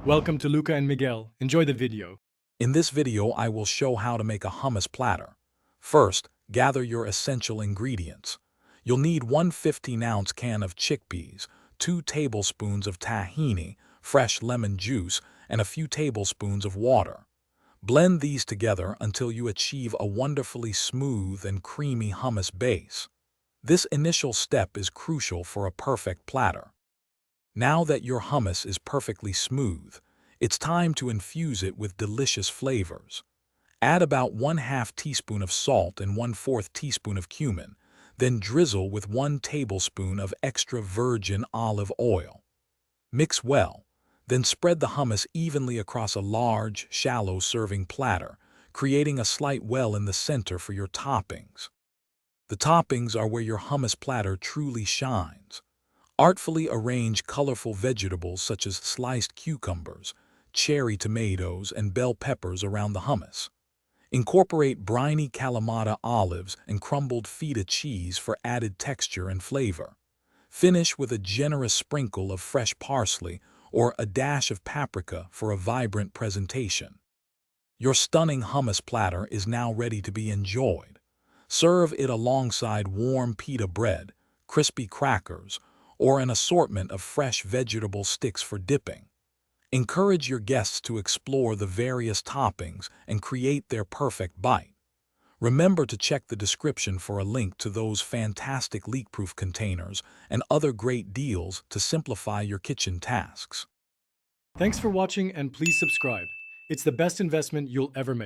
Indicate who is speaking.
Speaker 1: Welcome to Luca and Miguel. Enjoy the video.
Speaker 2: In this video, I will show how to make a hummus platter. First, gather your essential ingredients. You'll need one 15-ounce can of chickpeas, 2 tablespoons of tahini, fresh lemon juice, and a few tablespoons of water. Blend these together until you achieve a wonderfully smooth and creamy hummus base. This initial step is crucial for a perfect platter. Now that your hummus is perfectly smooth, it's time to infuse it with delicious flavors. Add about 1/2 teaspoon of salt and 1/4 teaspoon of cumin, then drizzle with 1 tablespoon of extra virgin olive oil. Mix well, then spread the hummus evenly across a large, shallow serving platter, creating a slight well in the center for your toppings. The toppings are where your hummus platter truly shines. Artfully arrange colorful vegetables such as sliced cucumbers, cherry tomatoes, and bell peppers around the hummus. Incorporate briny Kalamata olives and crumbled feta cheese for added texture and flavor. Finish with a generous sprinkle of fresh parsley or a dash of paprika for a vibrant presentation. Your stunning hummus platter is now ready to be enjoyed. Serve it alongside warm pita bread, crispy crackers, or an assortment of fresh vegetable sticks for dipping. Encourage your guests to explore the various toppings and create their perfect bite. Remember to check the description for a link to those fantastic leak-proof containers and other great deals to simplify your kitchen tasks.
Speaker 1: Thanks for watching and please subscribe. It's the best investment you'll ever make.